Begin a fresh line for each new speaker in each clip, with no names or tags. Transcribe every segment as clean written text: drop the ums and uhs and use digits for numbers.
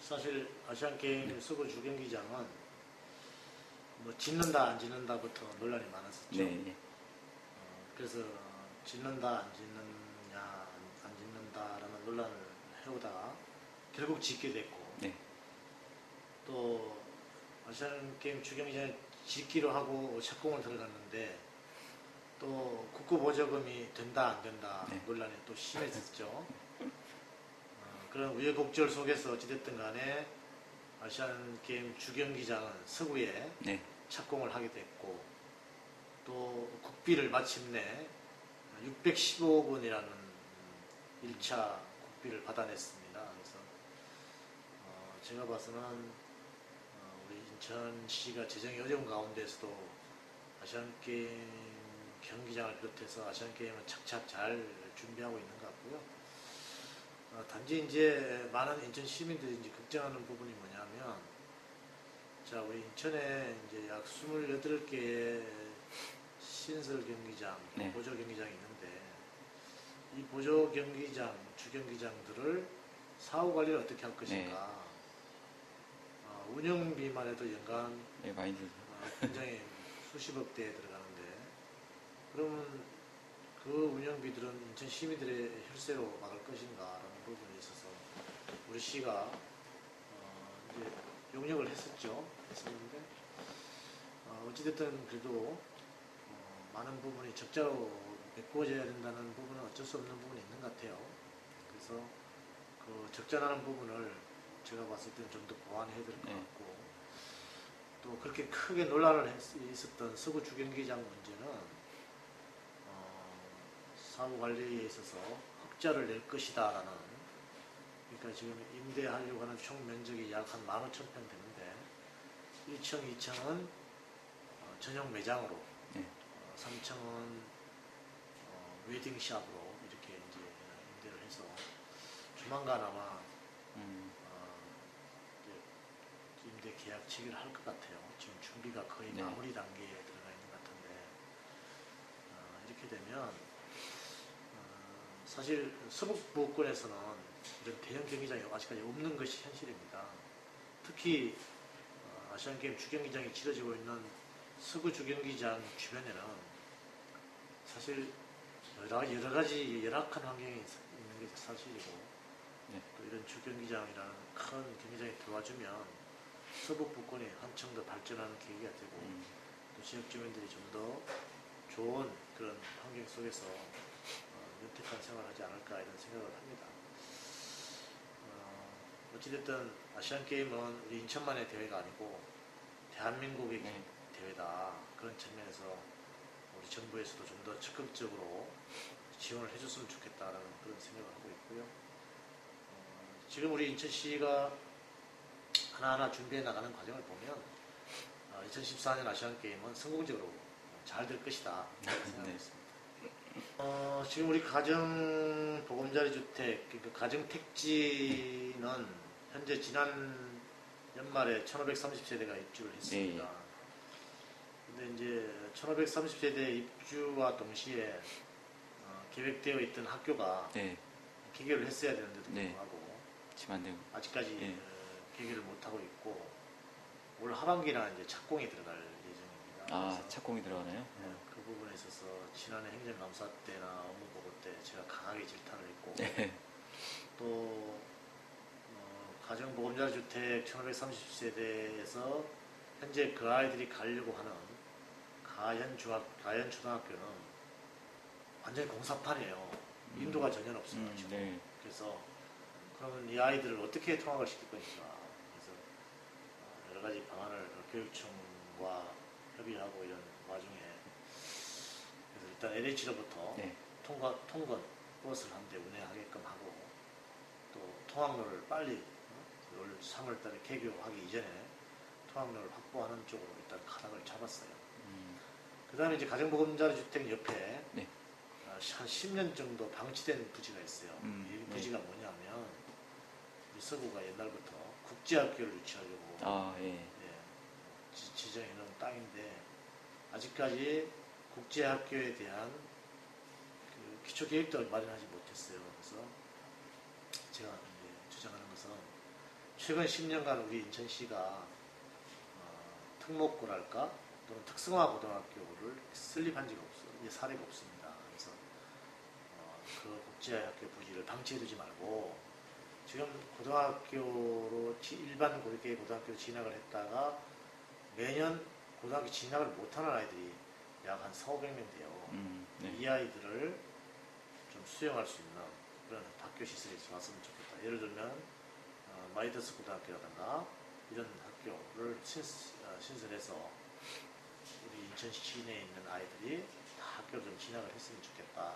사실 아시안게임 서구 주경기장은 뭐 짓는다 안 짓는다부터 논란이 많았었죠.
네.
그래서 짓는다 안 짓느냐 안 짓는다라는 논란을 해오다가 결국 짓게 됐고,
네.
또 아시안게임 주경기장에 짓기로 하고 착공을 들어갔는데 또 국고보조금이 된다 안 된다
네.
논란이 또 심해졌죠. 그런 우여곡절 속에서 어찌됐든 간에 아시안게임 주경기장은 서구에
네.
착공을 하게 됐고, 또 국비를 마침내 615억 원이라는 1차 국비를 받아냈습니다. 그래서 제가 봐서는 우리 인천시가 재정이 어려운 가운데서도 아시안게임 경기장을 비롯해서 아시안게임은 착착 잘 준비하고 있는 것 같고요. 단지 이제 많은 인천 시민들이 이제 걱정하는 부분이 뭐냐면, 자, 우리 인천에 이제 약 28개의 신설 경기장,
네.
보조 경기장이 있는데, 이 보조 경기장, 주경기장들을 사후 관리를 어떻게 할 것인가. 운영비만 해도 연간
네, 많이 들죠.
굉장히 수십억 대에 들어가는데, 그러면 그 운영비들은 인천 시민들의 혈세로 막을 것인가라는 부분에 있어서 우리 시가 이제 용역을 했었는데 어찌됐든 그래도 많은 부분이 적자로 메꿔져야 된다는 부분은 어쩔 수 없는 부분이 있는 것 같아요. 그래서 그 적자나는 부분을 제가 봤을 때는 좀 더 보완해야 될 것 같고, 또 그렇게 크게 논란을 있었던 서구 주경기장 문제는 사후 관리에 있어서 흑자를 낼 것이다 라는, 그러니까 지금 임대하려고 하는 총 면적이 약 한 15,000평 되는데 1층, 2층은 전용 매장으로, 3층은 웨딩샵으로 이렇게 이제 임대를 해서 조만간 아마 임대 계약 체결을 할 것 같아요. 지금 준비가 거의 마무리 단계에 들어가 있는 것 같은데, 이렇게 되면 사실 서북부권에서는 이런 대형 경기장이 아직까지 없는 것이 현실입니다. 특히 아시안게임 주경기장이 치러지고 있는 서구 주경기장 주변에는 사실 여러 가지 열악한 환경이 있는 게 사실이고, 또 이런 주경기장이라는 큰 경기장이 들어와주면 서북부권이 한층 더 발전하는 계기가 되고, 또 지역 주민들이 좀 더 좋은 그런 환경 속에서 윤택한 생활을 하지 않을까 이런 생각을 합니다. 어찌됐든 아시안게임은 우리 인천만의 대회가 아니고 대한민국의 대회다. 그런 측면에서 우리 정부에서도 좀 더 적극적으로 지원을 해줬으면 좋겠다라는 그런 생각을 하고 있고요. 지금 우리 인천시가 하나하나 준비해 나가는 과정을 보면 2014년 아시안게임은 성공적으로 잘 될 것이다 생각하고 있습니다. 지금 우리 가정보금자리주택, 그러니까 가정택지는 현재 지난 연말에 1530세대가 입주를 했습니다. 근데 이제 1530세대 입주와 동시에 계획되어 있던 학교가 개교를 했어야 되는데도 불구하고 아직까지 개교를 못하고 있고, 올 하반기나 이제 착공이 들어갈 예정입니다.
착공이 들어가나요?
그 부분에 있어서 지난해 행정감사 때나 업무보고 때 제가 강하게 질타를 했고, 또 가정보금자주택 1530세대에서 현재 그 아이들이 가려고 하는 가연초등학교는 완전히 공사판이에요. 인도가 전혀 없어요. 그래서 그러면 이 아이들을 어떻게 통학을 시킬 것인가. 그래서 여러 가지 방안을 교육청과 협의하고 이런 와중에, 그래서 일단 LH로부터 통근 버스를 한 대 운행하게끔 하고, 또 통학로를 빨리 올 3월달에 개교하기 이전에 통학로를 확보하는 쪽으로 일단 가닥을 잡았어요. 그 다음에 이제 가정보금자리주택 옆에 한 10년 정도 방치된 부지가 있어요. 이 부지가 뭐냐면 우리 서구가 옛날부터 국제학교를 유치하려고 지정해 놓은 땅인데, 아직까지 국제학교에 대한 그 기초계획도 마련하지 못했어요. 그래서 제가 이제 주장하는 것은 최근 10년간 우리 인천시가 특목고랄까 또는 특성화 고등학교를 설립한 적이 없어요. 이게 사례가 없습니다. 그래서 그 국제학교 부지를 방치해두지 말고 지금 고등학교로 일반 고등학교로 진학을 했다가 매년 고등학교 진학을 못하는 아이들이 약 한 4,500명 돼요.
네.
이 아이들을 좀 수용할 수 있는 그런 학교 시설이 좋았으면 좋겠다. 예를 들면 마이더스 고등학교라든가 이런 학교를 신설해서 우리 인천 시내에 있는 아이들이 다 학교를 좀 진학을 했으면 좋겠다.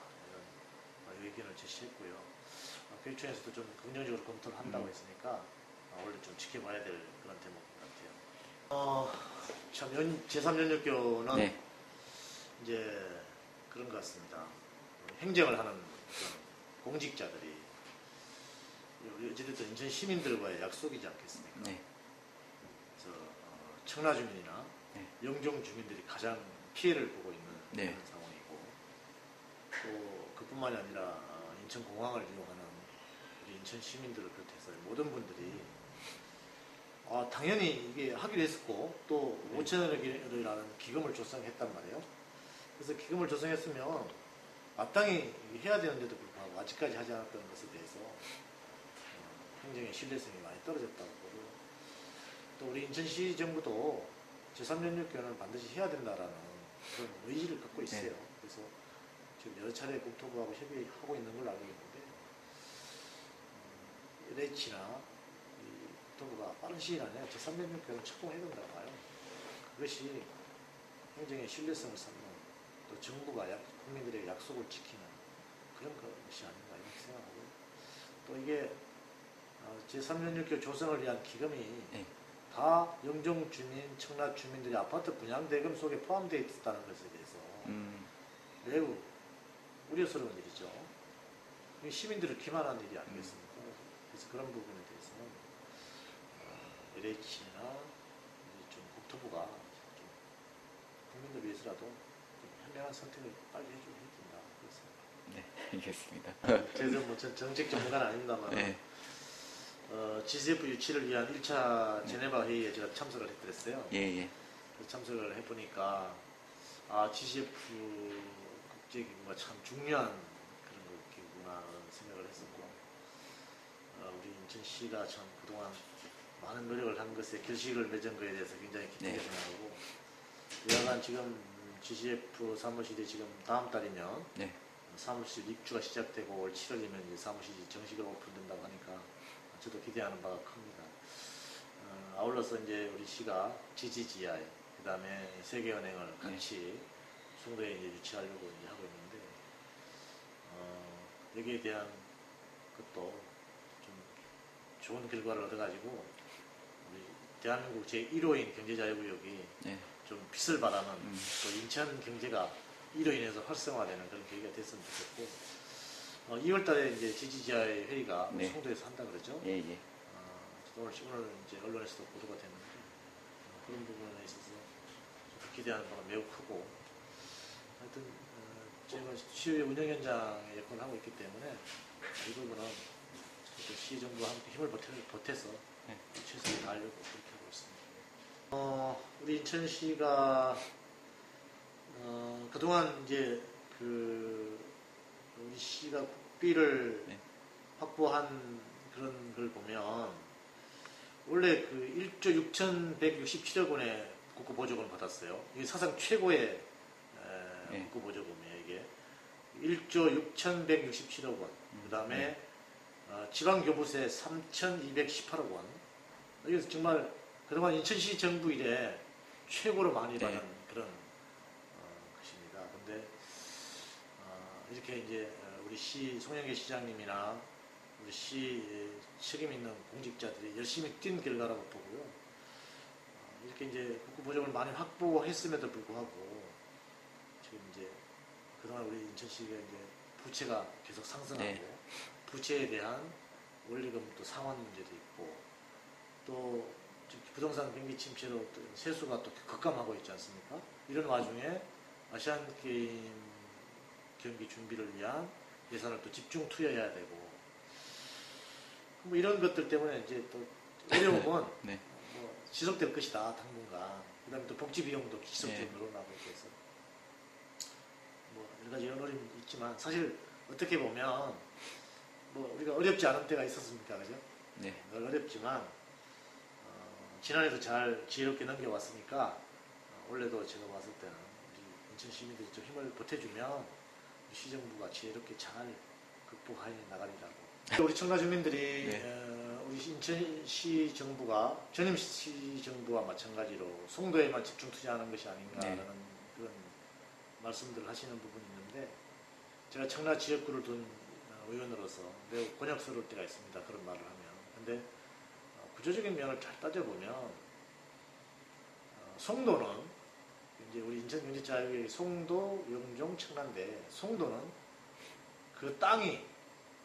이런 의견을 제시했고요. 교육청에서도 좀 긍정적으로 검토를 한다고 했으니까 원래 좀 지켜봐야 될 그런 대목인 것 같아요. 참 제3연육교는
네.
이제 그런 것 같습니다. 행정을 하는 그런 공직자들이 우리 어찌됐든 인천 시민들과의 약속이지 않겠습니까?
네.
그래서 청라 주민이나
네.
영종 주민들이 가장 피해를 보고 있는
네.
그런 상황이고 또 그뿐만이 아니라 인천공항을 이용하는 우리 인천 시민들을 비롯해서 모든 분들이 당연히 이게 하기로 했었고 또 5천억이라는 기금을 조성했단 말이에요. 그래서 기금을 조성했으면 마땅히 해야 되는데도 불구하고 아직까지 하지 않았던 것에 대해서 행정의 신뢰성이 많이 떨어졌다고 보고 또 우리 인천시 정부도 제3연육교는 반드시 해야 된다라는 그런 의지를 갖고 있어요. 그래서 지금 여러 차례 국토부하고 협의하고 있는 걸로 알고 있는데 LH나 국토부가 빠른 시일 안에 제3연육교를 착공해야 된다고 봐요. 그것이 행정의 신뢰성을 쌓는 또 정부가 국민들에게 약속을 지키는 그런 것이 아닌가 이렇게 생각하고 또 이게 제3연육교 조성을 위한 기금이
네.
다 영종 주민, 청라 주민들이 아파트 분양대금 속에 포함되어 있다는 것에 대해서 매우 우려스러운 일이죠. 이게 시민들을 기만한 일이 아니겠습니까? 그래서 그런 부분에 대해서는 LH나 좀 국토부가 좀 국민들 위해서라도 좀 현명한 선택을 빨리 해줘야 된다.
네, 알겠습니다.
저는 뭐 정책 전문가는 아닙니다만
네.
GCF 유치를 위한 1차 제네바 회의에 제가 참석을 했더랬어요.
예.
참석을 해보니까 GCF 국제기구가 참 중요한 그런 기구구나 생각을 했었고 우리 인천시가 참 그동안 많은 노력을 한 것에 결실을 맺은 것에 대해서 굉장히 기쁘게 생각하고 여하간 지금 GCF 사무실이 지금 다음 달이면 사무실 입주가 시작되고 올 7월이면 이제 사무실이 정식으로 오픈된다고 하니까 저도 기대하는 바가 큽니다. 아울러서 이제 우리 시가 GGGI 그 다음에 세계은행을 같이 송도에 이제 유치하려고 이제 하고 있는데 여기에 대한 것도 좀 좋은 결과를 얻어가지고 우리 대한민국 제1호인 경제자유구역이 좀 빛을 발하는 또 인천 경제가 이로 인해서 활성화되는 그런 계기가 됐으면 좋겠고 2월 달에 이제 GGGI 회의가 송도에서 한다 그러죠. 오늘 이제 언론에서도 보도가 됐는데 그런 부분에 있어서 기대하는 바가 매우 크고 하여튼 제가 시의 운영위원장의 역할을 하고 있기 때문에 이 부분은 시정부와 함께 힘을 보태서 최선을 다하려고 그렇게 하고 있습니다. 우리 인천시가 그동안 이제 우리 시가 국비를 확보한 그런 걸 보면 원래 1조 6,167억 원의 국고 보조금을 받았어요. 이게 사상 최고의 국고 보조금이에요. 이게 1조 6,167억 원. 그 다음에 지방교부세 3,218억 원. 이게 정말 그동안 인천시 정부 이래 최고로 많이 받은 그런 것입니다. 근데 이렇게 이제 우리 시 송영길 시장님이나 우리 시 책임 있는 공직자들이 열심히 뛴 결과라고 보고요. 이렇게 이제 국고 보조금을 많이 확보했음에도 불구하고 지금 이제 그동안 우리 인천시가 이제 부채가 계속 상승하고 부채에 대한 원리금 또 상환 문제도 있고 또 부동산 경기 침체로 또 세수가 또 급감하고 있지 않습니까? 이런 와중에 아시안 게임 경기 준비를 위한 예산을 또 집중 투여해야 되고 뭐 이런 것들 때문에 이제 또 어려움은
네.
뭐 지속될 것이다 당분간. 그다음에 또 복지 비용도 지속적으로
네.
늘어나고 이렇게 해서 뭐 여러 가지 어려움이 있지만 사실 어떻게 보면 뭐 우리가 어렵지 않은 때가 있었습니까, 그죠?
네.
늘 어렵지만 지난해도 잘 지혜롭게 넘겨왔으니까 올해도 제가 봤을 때는 우리 인천 시민들이 좀 힘을 보태주면 우리 시정부가 지혜롭게 잘 극복해 나가리라고. 우리 청라 주민들이
네.
우리 인천시 정부가 전임시 정부와 마찬가지로 송도에만 집중 투자하는 것이 아닌가라는
네.
그런 말씀들을 하시는 부분이 있는데 제가 청라 지역구를 둔 의원으로서 매우 곤욕스러울 때가 있습니다. 그런 말을 하면. 근데 구조적인 면을 잘 따져보면 송도는 이제 우리 인천경제자유구역이 송도, 영종, 청라인데 송도는 그 땅이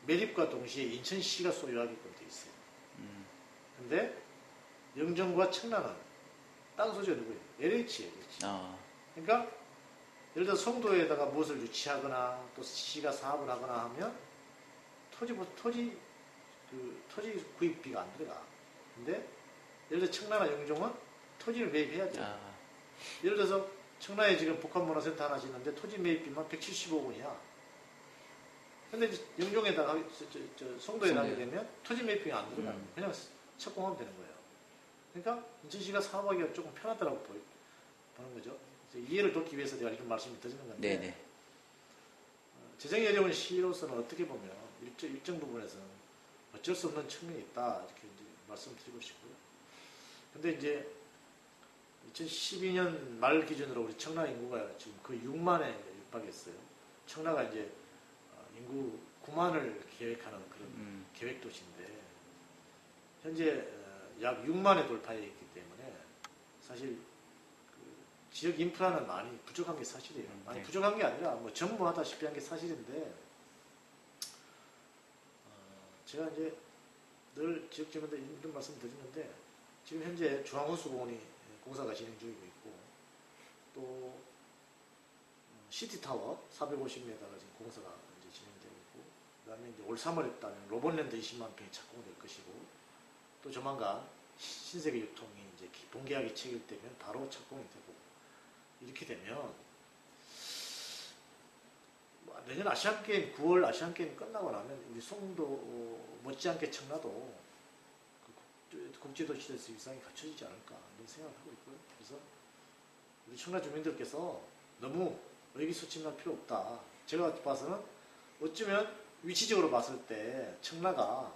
매립과 동시에 인천시가 소유하게끔 돼 있어요. 근데 영종과 청라는 땅 소유가 누구예요? LH예요. LH.
아.
그러니까 예를 들어 송도에다가 무엇을 유치하거나 또 시가 사업을 하거나 하면 토지 구입비가 안 들어가. 근데 예를 들어 청라나 영종은 토지를 매입해야 돼요.
아.
예를 들어서 청라에 지금 복합문화센터 하나 짓는데 토지 매입비만 175억 원이야. 근데 영종에다가 송도에 가게 되면 토지 매입비가 안 들어가요. 그냥 착공하면 되는 거예요. 그러니까 인천시가 사업하기가 조금 편하다고 보는 거죠. 이해를 돕기 위해서 제가 이런 말씀을 드리는 건데
네네.
재정이 어려운 시로서는 어떻게 보면 일정 부분에서는 어쩔 수 없는 측면이 있다 이렇게 이제 말씀드리고 싶고요. 근데 이제 2012년 말 기준으로 우리 청라 인구가 지금 거의 6만에 육박했어요. 청라가 이제 인구 9만을 계획하는 그런 계획 도시인데 현재 약 6만에 돌파해 있기 때문에 사실 지역 인프라는 많이 부족한 게 사실이에요. 많이
네.
부족한 게 아니라 뭐 전무하다시피 한 게 사실인데 제가 이제 늘 지역 주민들 이런 말씀 드리는데 지금 현재 중앙호수공원이 공사가 진행 중이고 있고 또 시티타워 450m가 지금 공사가 이제 진행되고 있고 그다음에 이제 올 3월에 따른 로봇랜드 20만 평이 착공될 것이고 또 조만간 신세계 유통이 이제 본계약이 체결되면 바로 착공이 되고 이렇게 되면 내년 아시안게임 9월 아시안게임 끝나고 나면 우리 송도 못지않게 청라도 국제도시에서 위상이 갖춰지지 않을까 이런 생각을 하고 있고요. 그래서 우리 청라 주민들께서 너무 의기소침할 필요 없다. 제가 봐서는 어쩌면 위치적으로 봤을 때 청라가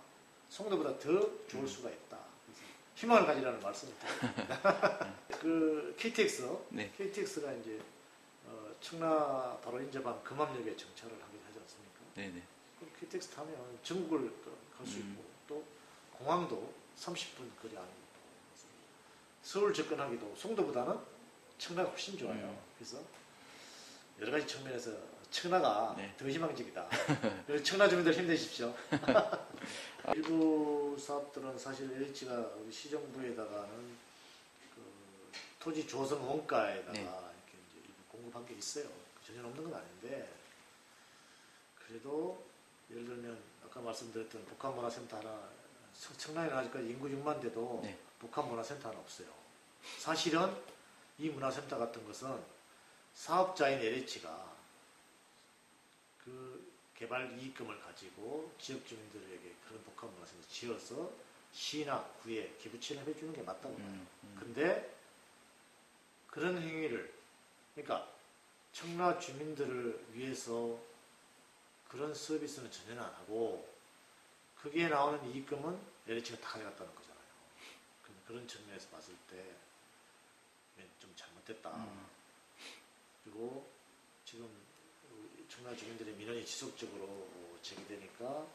송도보다 더 좋을 수가 있다. 그래서 희망을 가지라는 말씀을 드립니다. 그 KTX,
네.
KTX가 이제 청라 바로 인접한 금암역에 정차를 하게 하지 않습니까?
네네.
그럼 KTX 타면 전국을 갈 수 있고 또 공항도 30분 거리 안에 있고 서울 접근하기도 송도보다는 청라가 훨씬 좋아요. 그래서 여러 가지 측면에서 청라가
네.
더 희망적이다. 그래서 청라 주민들 힘내십시오. 일부 사업들은 사실 LH가 우리 시정부에다가는 그 토지 조성 원가에다가
네.
이렇게 이제 공급한 게 있어요. 전혀 없는 건 아닌데 그래도 예를 들면 아까 말씀드렸던 복합문화센터 하나 청라에는 아직까지 인구 6만 대도
네.
복합문화센터 하나 없어요. 사실은 이 문화센터 같은 것은 사업자인 LH가 그 개발 이익금을 가지고 지역 주민들에게 그런 복합문화센터 지어서 시나 구에 기부치를 해주는 게 맞다고 봐요. 근데 그런 행위를 그러니까 청라 주민들을 위해서 그런 서비스는 전혀 안 하고 거기에 나오는 이익금은 LH가 다 가져갔다는 거잖아요. 그런 측면에서 봤을 때 좀 잘못됐다. 그리고 지금 청라 주민들의 민원이 지속적으로 제기되니까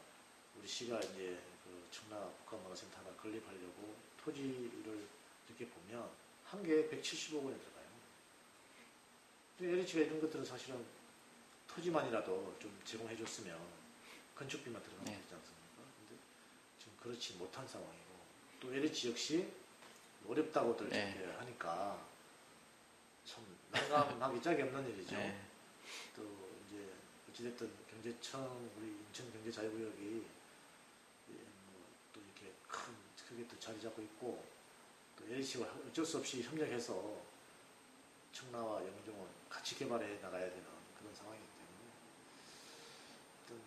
우리 시가 이제 그 청라 복합문화센터 하나 건립하려고 토지를 이렇게 보면 한 개에 170억 원이 들어가요. LH가 이런 것들은 사실은 토지만이라도 좀 제공해줬으면 건축비만 들어가면 되지 않습니까? 근데 지금 그렇지 못한 상황이고 또 LH 역시 어렵다고들 이렇게 하니까 참 난감하기 짝이 없는 일이죠.
네.
또 이제 어찌됐든 경제청 우리 인천경제자유구역이 또 이렇게 크게 또 자리 잡고 있고 또 LH가 어쩔 수 없이 협력해서 청라와 영종을 같이 개발해 나가야 되는 그런 상황이기 때문에 어떤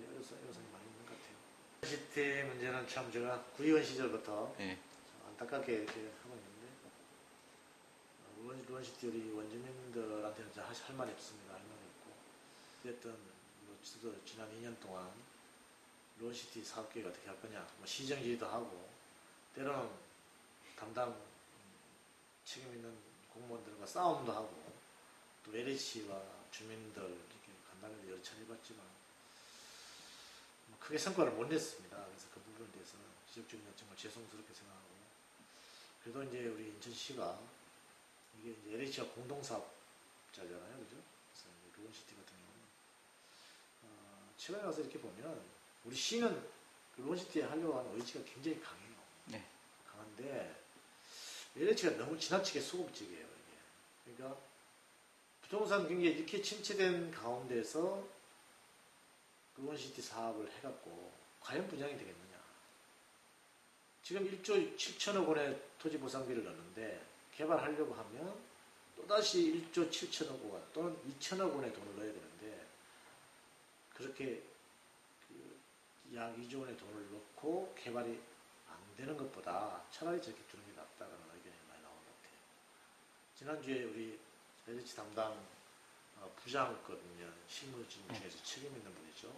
여러 가지 어려움이 많이 있는 것 같아요. 시티 문제는 참 제가 구의원 시절부터
네.
안타깝게 이렇게 하고 있는데 루원시티 우리 원주민들한테는 할 말이 없습니다. 할 말이 없고 어쨌든 저도 지난 2년 동안 루원시티 사업계획 어떻게 할 거냐 시정 질의도 하고 때로는 담당 책임 있는 공무원들과 싸움도 하고 또 LH와 주민들 이렇게 간담회도 여러 차례 해봤지만 크게 성과를 못 냈습니다. 그래서 그 부분에 대해서는 지적적인 정말 죄송스럽게 생각하고 그래도 이제 우리 인천시가 이게 이제 LH와 공동사업자잖아요, 그죠? 그래서 루원시티 같은 경우는 최근에 와서 이렇게 보면 우리 시는 루원시티에 하려고 하는 의지가 굉장히 강해요.
네.
강한데 LH가 너무 지나치게 소극적이에요. 이게. 그러니까 부동산 경기가 이렇게 침체된 가운데서 루원시티 사업을 해갖고 과연 분양이 되겠느냐. 지금 1조 7천억 원의 토지보상비를 넣는데 개발하려고 하면 또다시 1조 7천억 원 또는 2천억 원의 돈을 넣어야 되는데 그렇게 약 2조 원의 돈을 넣고 개발이 안 되는 것보다 차라리 저렇게 두는 게 낫다라는 의견이 많이 나온 것 같아요. 지난주에 우리 LH 담당 부장거든요. 실무진 중에서 책임 있는 분이죠.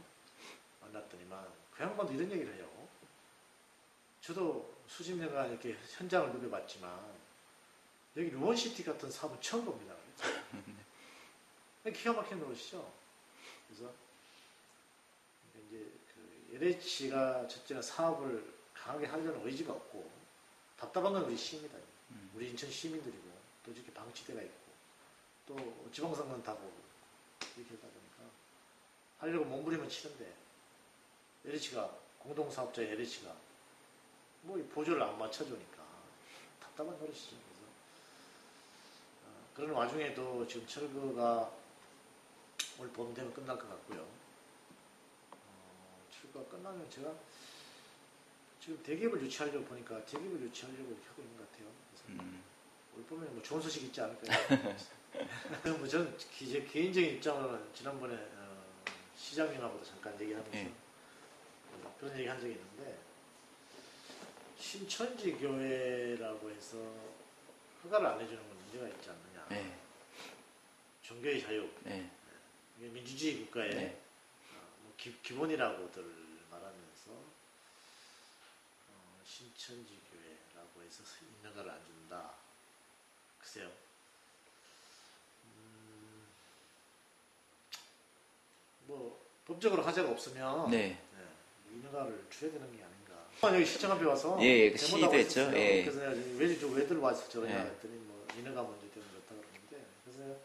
만났더니만 그 양반도 이런 얘기를 해요. 저도 수십 년간 이렇게 현장을 누벼봤지만 여기 루원시티 같은 사업은 처음 봅니다. 기가 막힌 노릇이죠. 그래서 이제 그 LH가 첫째는 사업을 강하게 하려는 의지가 없고 답답한 건 우리 시입니다. 우리 인천 시민들이고 또 이렇게 방치대가 있고 또 지방선거는 다고 이렇게 하다 보니까 하려고 몸부림은 치는데 LH가 공동사업자의 LH가 뭐 보조를 안 맞춰주니까 답답한 노릇이죠. 그래서 그런 와중에도 지금 철거가 올 봄 되면 끝날 것 같고요. 철거가 끝나면 제가 지금 대기업을 유치하려고 보니까 대기업을 유치하려고 이렇게 하고 있는 것 같아요. 그래서 올 봄에 뭐 좋은 소식 있지 않을까요? 뭐 저는 제 개인적인 입장으로는 지난번에 시장님하고도 잠깐 얘기하면서 그런 얘기 한 적이 있는데 신천지 교회라고 해서 허가를 안 해주는 건 문제가 있지 않느냐.
네.
종교의 자유.
네.
이게 민주주의 국가의
네.
뭐 기본이라고들 말하면서 신천지 교회라고 해서 인허가를 안 준다. 글쎄요. 뭐 법적으로 하자가 없으면
네.
인허가를 줘야 되는 게 아닌가. 여기 시청 앞에 와서
예, 그 시위도 했죠. 예.
그래서 왜 들어와서 저러냐
예.
했더니 뭐 인허가 문제 때문에 그렇다 그러는데 그래서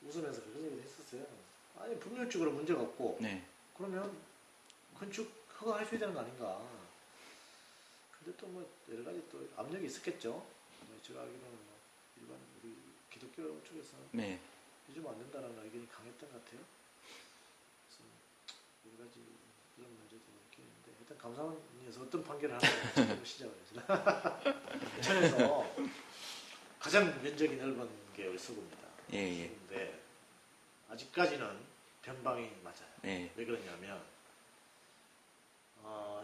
웃으면서 그런 얘기를 했었어요. 아니 법률적으로 문제가 없고
네.
그러면 건축 허가해줘야 되는 거 아닌가. 근데 또 뭐 여러 가지 또 압력이 있었겠죠. 제가 알기로는 뭐 일반 우리 기독교 쪽에서
네.
해주면 안 된다는 의견이 강했던 것 같아요. 그래서 여러 가지 그런 문제도 이렇게 있는데 일단 감사원에서 어떤 판결을 하는지 시작을 했습니다. 천에서 가장 면적이 넓은 게 우리 서구입니다.
예, 예.
근데 아직까지는 변방이 맞아요.
네.
왜 그러냐면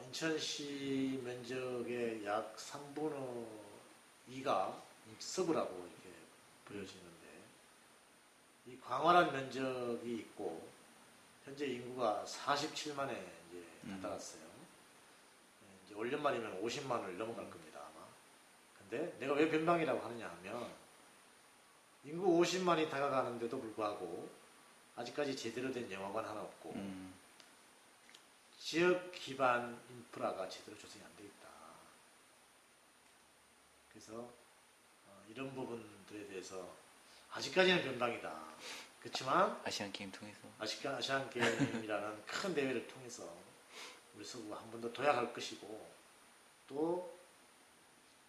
인천시 면적의 약 3분의 2가 서구라고 이렇게 보여지는데 이 광활한 면적이 있고 현재 인구가 47만에 이제 다다랐어요. 이제 올 연말이면 50만을 넘어갈 겁니다 아마. 근데 내가 왜 변방이라고 하느냐 하면 인구 50만이 다가가는데도 불구하고 아직까지 제대로 된 영화관 하나 없고 지역 기반 인프라가 제대로 조성이 안 돼 있다. 그래서 이런 부분들에 대해서 아직까지는 변방이다. 그렇지만
아시안 게임 통해서
아시안 게임이라는 큰 대회를 통해서 우리 서구가 한 번 더 도약할 것이고 또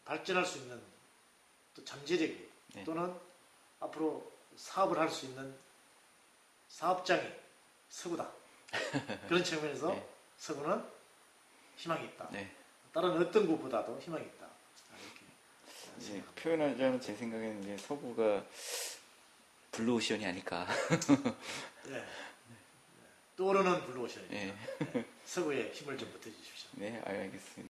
발전할 수 있는 또 잠재력이
네.
또는 앞으로 사업을 할 수 있는 사업장이 서구다. 그런 측면에서
네.
서구는 희망이 있다.
네.
다른 어떤 곳보다도 희망이 있다. 이렇게
이제
생각합니다.
표현하자면 제 생각에는 이제 서구가 블루오션이 아닐까.
네. 떠오르는 블루오션입니다.
예.
네. 서구에 힘을 좀 보태주십시오.
네, 알겠습니다.